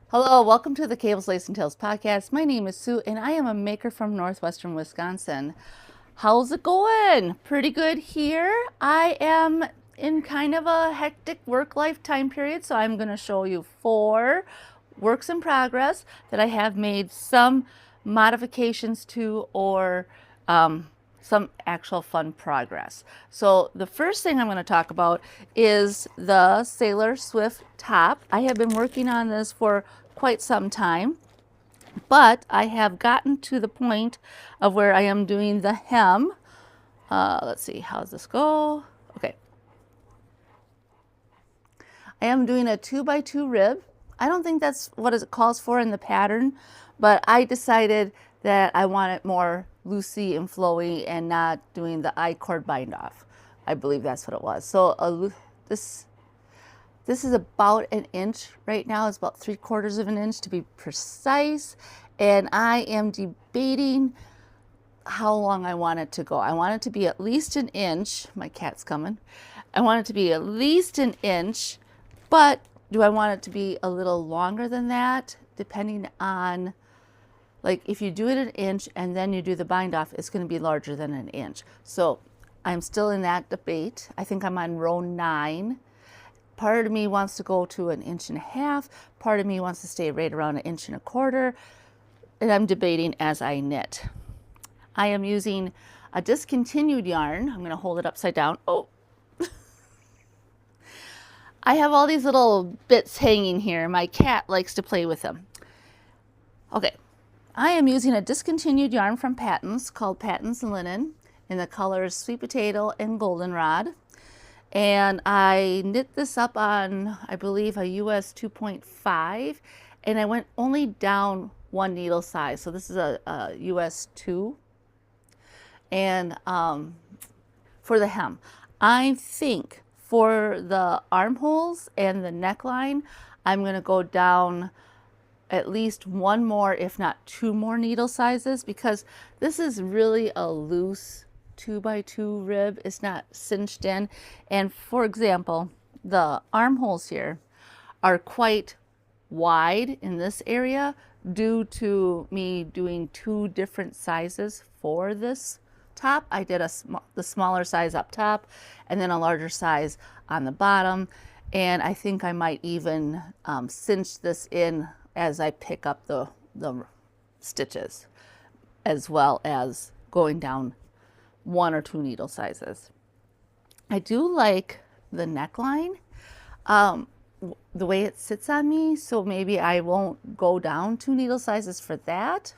Hello, welcome to the Cables, Lace, and Tails podcast. My name is Sue, and I am a maker from northwestern Wisconsin. How's it going? Pretty good here. I am in kind of a hectic work-life time period, so I'm going to show you 4 works in progress that I have made some modifications to or some actual fun progress. So the first thing I'm going to talk about is the Sailor Swift top. I have been working on this for quite some time, but I have gotten to the point of where I am doing the hem. Let's see, how does this go? Okay. I am doing a 2x2 rib. I don't think that's what it calls for in the pattern, but I decided that I want it more loosey and flowy and not doing the I-cord bind off. I believe that's what it was. So this is about an inch right now. It's about 3/4 of an inch to be precise. And I am debating how long I want it to go. I want it to be at least an inch. My cat's coming. I want it to be at least an inch, but do I want it to be a little longer than that? Depending on, like, if you do it an inch and then you do the bind off, it's going to be larger than an inch. So I'm still in that debate. I think I'm on row 9. Part of me wants to go to 1.5 inches. Part of me wants to stay right around 1.25 inches. And I'm debating as I knit. I am using a discontinued yarn. I'm going to hold it upside down. Oh, I have all these little bits hanging here. My cat likes to play with them. Okay, I am using a discontinued yarn from Patons called Patons Linen in the colors Sweet Potato and Goldenrod. And I knit this up on, I believe, a US 2.5, and I went only down 1 needle size. So this is a US 2. And for the hem, I think for the armholes and the neckline, I'm going to go down at least 1 more, if not 2 more needle sizes, because this is really a loose 2x2 rib. It's not cinched in. And for example, the armholes here are quite wide in this area due to me doing 2 different sizes for this top. I did the smaller size up top and then a larger size on the bottom, and I think I might even cinch this in as I pick up the stitches, as well as going down 1 or 2 needle sizes. I do like the neckline, the way it sits on me, so maybe I won't go down 2 needle sizes for that.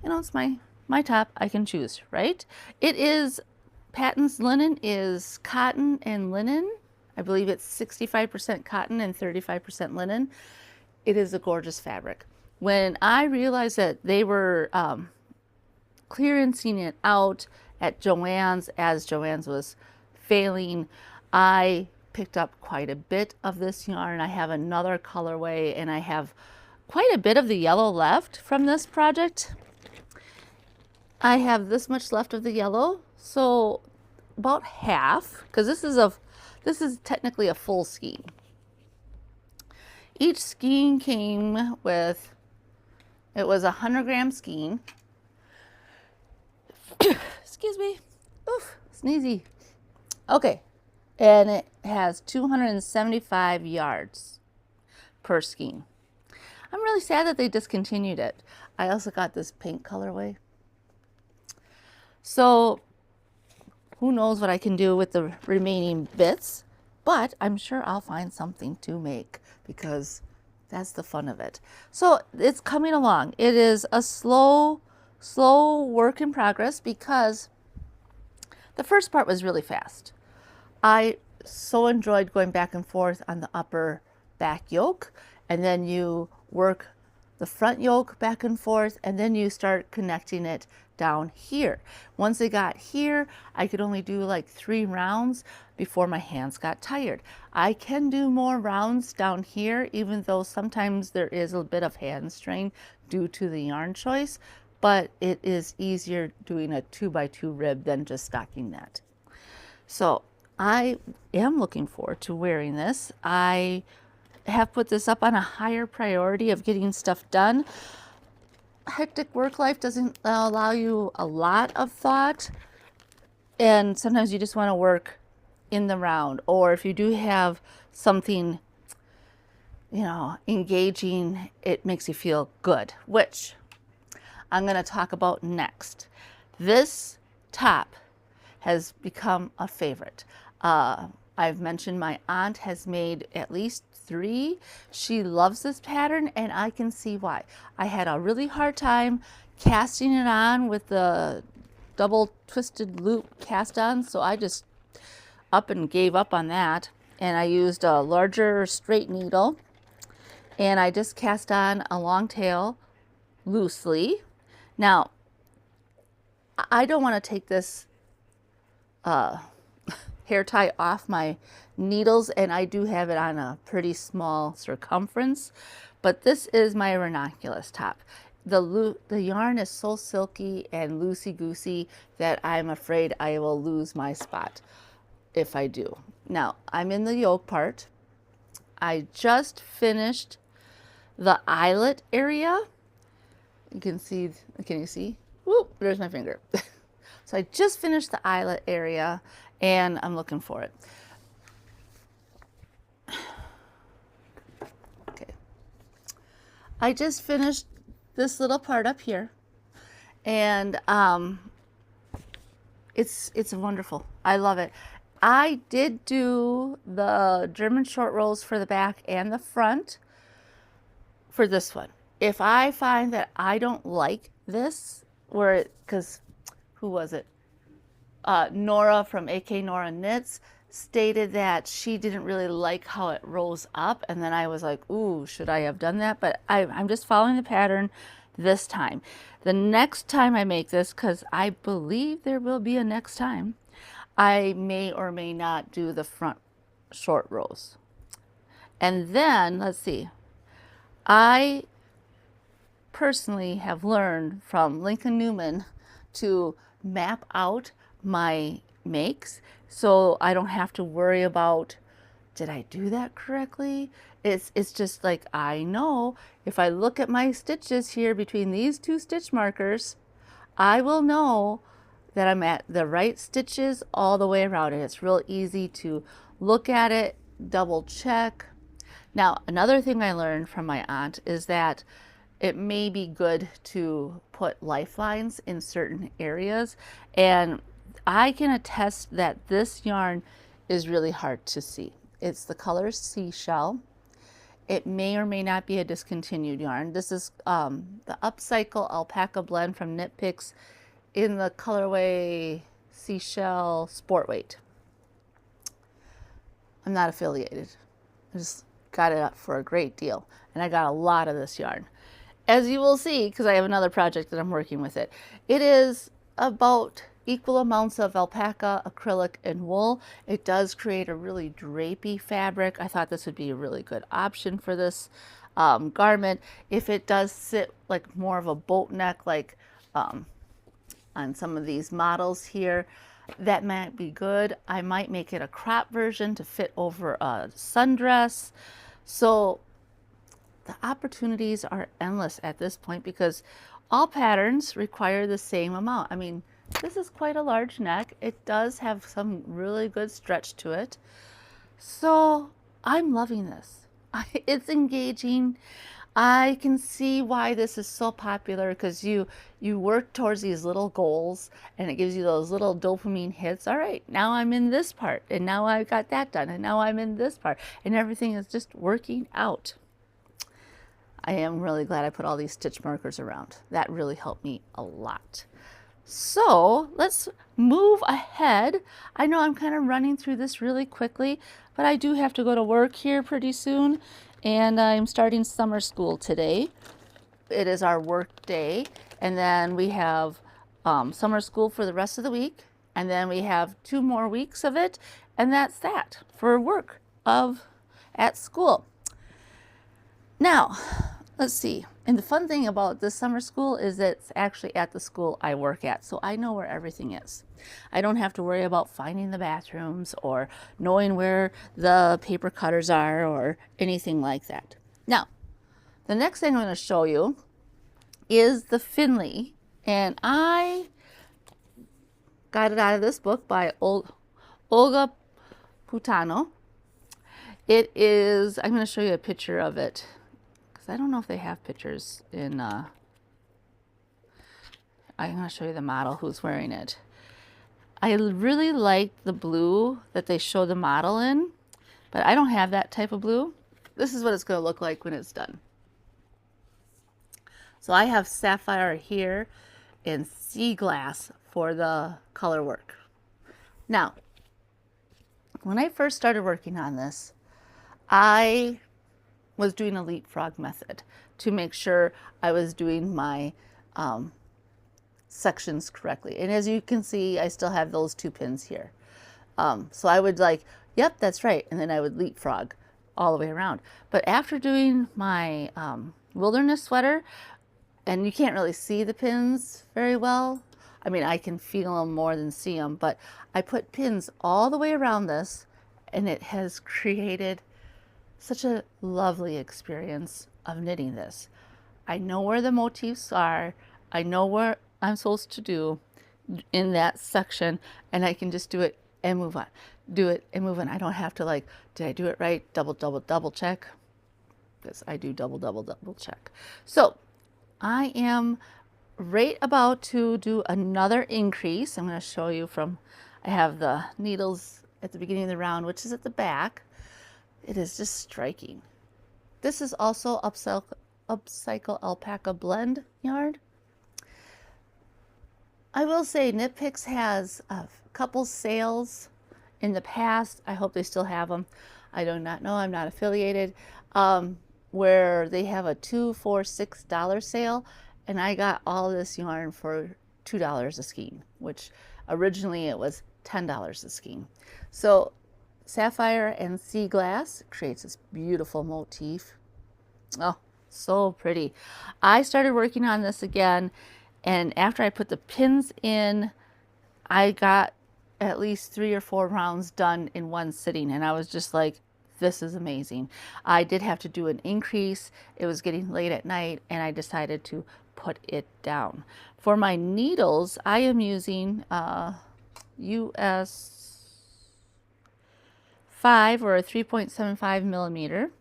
You know, it's my top. I can choose, right? It is, Patons Linen is cotton and linen. I believe it's 65% cotton and 35% linen. It is a gorgeous fabric. When I realized that they were clearancing it out at Joann's as Joann's was failing, I picked up quite a bit of this yarn. I have another colorway, and I have quite a bit of the yellow left from this project. I have this much left of the yellow, so about half, because this is technically a full skein. Each skein came with, it was a 100-gram skein. Excuse me. Oof, sneezy. Okay, and it has 275 yards per skein. I'm really sad that they discontinued it. I also got this pink colorway. So who knows what I can do with the remaining bits, but I'm sure I'll find something to make, because that's the fun of it. So it's coming along. It is a slow work in progress, because the first part was really fast. I so enjoyed going back and forth on the upper back yoke, and then you work the front yoke back and forth, and then you start connecting it down here. Once it got here, I could only do like 3 rounds before my hands got tired. I can do more rounds down here, even though sometimes there is a bit of hand strain due to the yarn choice, but it is easier doing a 2x2 rib than just stocking that. So I am looking forward to wearing this. I have put this up on a higher priority of getting stuff done. Hectic work life doesn't allow you a lot of thought, and sometimes you just want to work in the round, or if you do have something, you know, engaging, it makes you feel good, which I'm going to talk about next. This top has become a favorite. I've mentioned my aunt has made at least 3. She loves this pattern, and I can see why. I had a really hard time casting it on with the double twisted loop cast on, so I just up and gave up on that, and I used a larger straight needle, and I just cast on a long tail loosely. Now, I don't want to take this hair tie off my needles, and I do have it on a pretty small circumference, but this is my ranunculus top. The yarn is so silky and loosey-goosey that I'm afraid I will lose my spot if I do. Now, I'm in the yoke part. I just finished the eyelet area. You can see, can you see? Whoop, there's my finger. So I just finished the eyelet area, and I'm looking for it. Okay. I just finished this little part up here, and it's wonderful. I love it. I did do the German short rolls for the back and the front for this one. If I find that I don't like this, because who was it? Nora from AK Nora Knits stated that she didn't really like how it rose up, and then I was like, ooh, should I have done that? But I'm just following the pattern this time. The next time I make this, because I believe there will be a next time, I may or may not do the front short rows. And then, let's see, I personally have learned from Lincoln Newman to map out my makes so I don't have to worry about, did I do that correctly? It's just like, I know if I look at my stitches here between these 2 stitch markers, I will know that I'm at the right stitches all the way around it. It's real easy to look at it, double check. Now, another thing I learned from my aunt is that it may be good to put lifelines in certain areas, and I can attest that this yarn is really hard to see. It's the color Seashell. It may or may not be a discontinued yarn. This is the Upcycle Alpaca Blend from Knit Picks in the colorway Seashell Sport Weight. I'm not affiliated. I just got it up for a great deal, and I got a lot of this yarn. As you will see, because I have another project that I'm working with it. It is about equal amounts of alpaca, acrylic, and wool. It does create a really drapey fabric. I thought this would be a really good option for this garment. If it does sit like more of a boat neck, like on some of these models here, that might be good. I might make it a crop version to fit over a sundress. So the opportunities are endless at this point because all patterns require the same amount. I mean, this is quite a large neck. It does have some really good stretch to it. So I'm loving this. It's engaging. I can see why this is so popular, because you work towards these little goals and it gives you those little dopamine hits. All right, now I'm in this part, and now I got that done, and now I'm in this part, and everything is just working out. I am really glad I put all these stitch markers around. That really helped me a lot. So let's move ahead. I know I'm kind of running through this really quickly, but I do have to go to work here pretty soon, and I'm starting summer school today. It is our work day, and then we have summer school for the rest of the week, and then we have 2 more weeks of it, and that's that for work at school. Now, Let's see. And the fun thing about this summer school is it's actually at the school I work at, so I know where everything is. I don't have to worry about finding the bathrooms or knowing where the paper cutters are or anything like that. Now, the next thing I'm going to show you is the Finley, and I got it out of this book by Olga Putano. It is, I'm going to show you a picture of it, because I don't know if they have pictures in, I'm going to show you the model who's wearing it. I really like the blue that they show the model in, but I don't have that type of blue. This is what it's going to look like when it's done. So I have Sapphire here and Sea Glass for the color work. Now, when I first started working on this, I was doing a leapfrog method to make sure I was doing my sections correctly. And as you can see, I still have those 2 pins here. So I would like, yep, that's right. And then I would leapfrog all the way around. But after doing my wilderness sweater, and you can't really see the pins very well. I mean, I can feel them more than see them, but I put pins all the way around this, and it has created such a lovely experience of knitting this. I know where the motifs are. I know what I'm supposed to do in that section, and I can just do it and move on. Do it and move on. I don't have to like, did I do it right? Double check. Because I do double check. So I am right about to do another increase. I'm going to show you from, I have the needles at the beginning of the round, which is at the back. It is just striking. This is also Upcycle Alpaca Blend yarn. I will say Knit Picks has a couple sales in the past. I hope they still have them. I do not know. I'm not affiliated. Where they have a $2 for $6 sale, and I got all this yarn for $2 a skein, which originally it was $10 a skein. So Sapphire and Sea Glass creates this beautiful motif. Oh, so pretty. I started working on this again, and after I put the pins in, I got at least 3 or 4 rounds done in one sitting, and I was just like, this is amazing. I did have to do an increase. It was getting late at night, and I decided to put it down. For my needles, I am using US 5 or a 3.75 millimeter.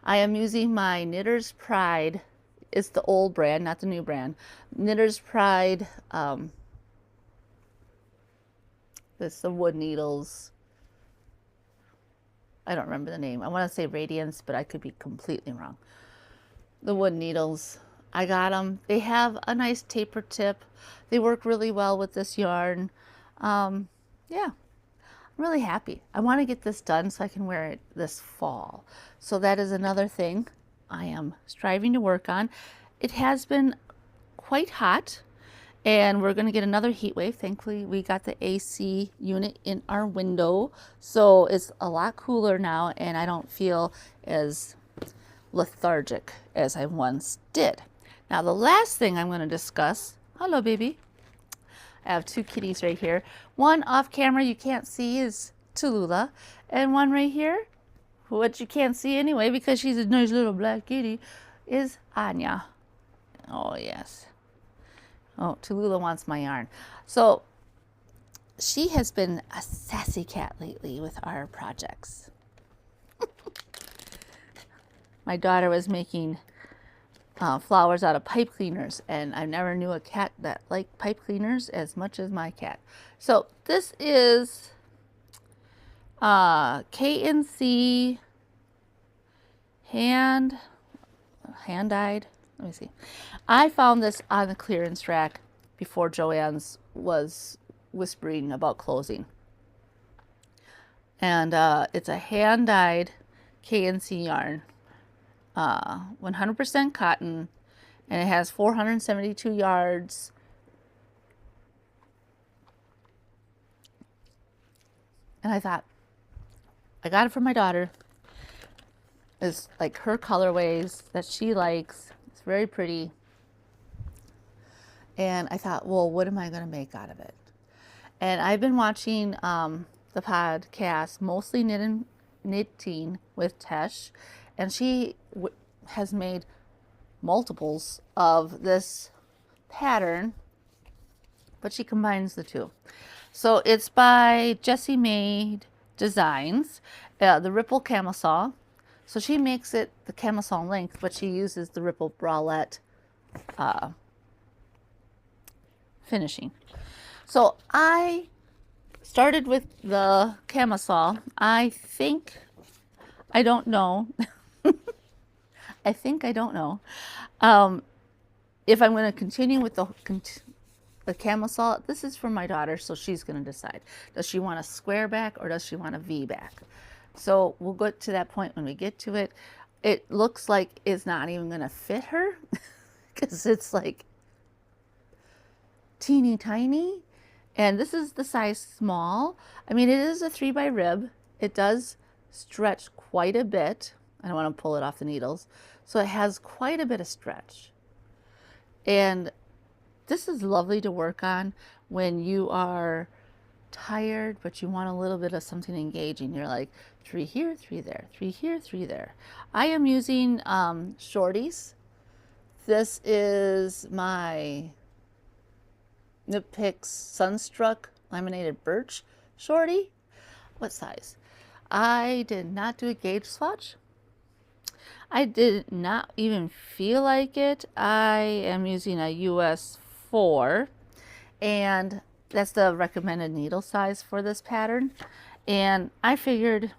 I am using my Knitter's Pride. It's the old brand, not the new brand. Knitter's Pride. It's the wood needles. I don't remember the name. I want to say Radiance, but I could be completely wrong. The wood needles, I got them. They have a nice taper tip. They work really well with this yarn. Yeah, I'm really happy. I want to get this done so I can wear it this fall. So that is another thing I am striving to work on. It has been quite hot, and we're going to get another heat wave. Thankfully, we got the AC unit in our window, so it's a lot cooler now, and I don't feel as lethargic as I once did. Now, the last thing I'm going to discuss, hello, baby. I have 2 kitties right here. One off camera you can't see is Tallulah, and one right here, what you can't see anyway because she's a nice little black kitty, is Anya. Oh, yes. Oh, Tallulah wants my yarn. So she has been a sassy cat lately with our projects. My daughter was making flowers out of pipe cleaners, and I never knew a cat that liked pipe cleaners as much as my cat. So this is KNC hand dyed. Let me see. I found this on the clearance rack before Joann's was whispering about closing. And it's a hand dyed KNC yarn, 100% cotton, and it has 472 yards. And I thought, I got it for my daughter. is like her colorways that she likes. It's very pretty. And I thought, well, what am I going to make out of it? And I've been watching the podcast, Mostly Knitting with Tesh, and she has made multiples of this pattern, but she combines the two. So it's by Jessie Maed Designs, the Ripple Camisole. So she makes it the camisole length, but she uses the Ripple bralette finishing. So I started with the camisole. I don't know. I don't know if I'm going to continue with the camisole. This is for my daughter, so she's going to decide. Does she want a square back or does she want a V back? So we'll get to that point when we get to it. It looks like it's not even going to fit her because it's like teeny tiny. And this is the size small. I mean, it is a 3 by rib. It does stretch quite a bit. I don't want to pull it off the needles. So it has quite a bit of stretch. And this is lovely to work on when you are tired, but you want a little bit of something engaging. You're like 3 here, 3 there, 3 here, 3 there. I am using shorties. This is my Knit Picks Sunstruck Laminated Birch shorty. What size? I did not do a gauge swatch. I did not even feel like it. I am using a US 4, and that's the recommended needle size for this pattern. And I figured,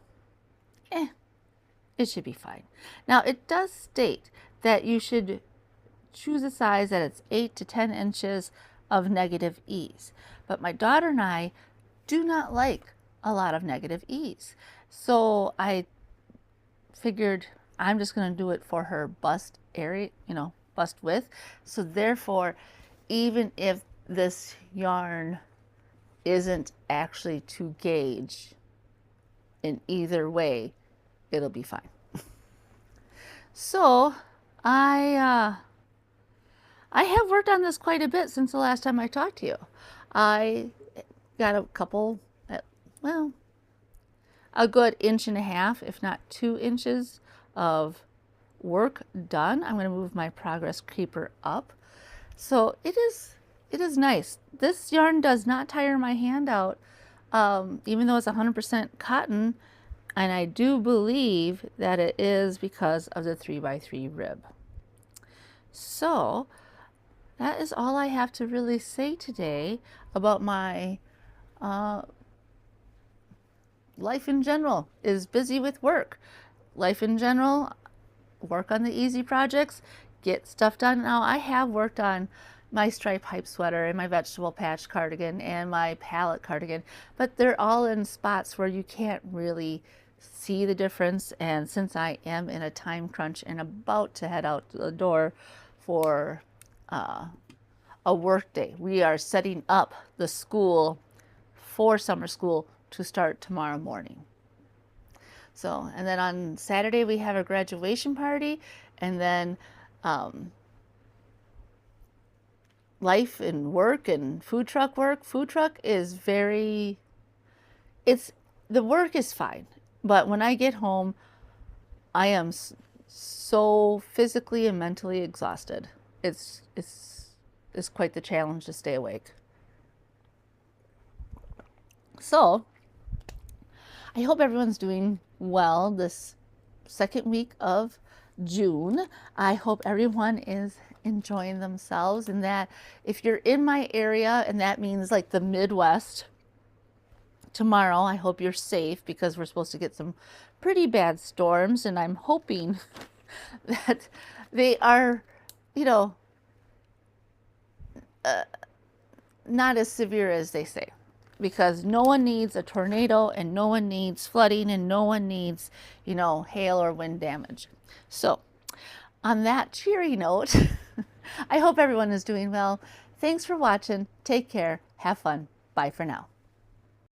it should be fine. Now it does state that you should choose a size that it's 8 to 10 inches of negative ease. But my daughter and I do not like a lot of negative ease. So I figured I'm just going to do it for her bust area, bust width. So therefore, even if this yarn isn't actually to gauge in either way, it'll be fine. So I have worked on this quite a bit since the last time I talked to you. I got a couple, a good 1.5 inches, if not 2 inches of work done. I'm going to move my progress creeper up. So it is nice. This yarn does not tire my hand out, even though it's 100% cotton, and I do believe that it is because of the 3 by 3 rib. So that is all I have to really say today about my life in general. Is busy with work. Life in general, work on the easy projects, get stuff done. Now I have worked on my stripe hype sweater and my vegetable patch cardigan and my palette cardigan, but they're all in spots where you can't really see the difference. And since I am in a time crunch and about to head out the door for a work day, we are setting up the school for summer school to start tomorrow morning. So, and then on Saturday we have a graduation party, and then life and work and food truck work. Food truck is the work is fine, but when I get home, I am so physically and mentally exhausted. It's quite the challenge to stay awake. So I hope everyone's doing well this second week of June. I hope everyone is enjoying themselves, and that if you're in my area, and that means like the Midwest, tomorrow, I hope you're safe, because we're supposed to get some pretty bad storms, and I'm hoping that they are, not as severe as they say. Because no one needs a tornado, and no one needs flooding, and no one needs, hail or wind damage. So on that cheery note, I hope everyone is doing well. Thanks for watching. Take care. Have fun. Bye for now.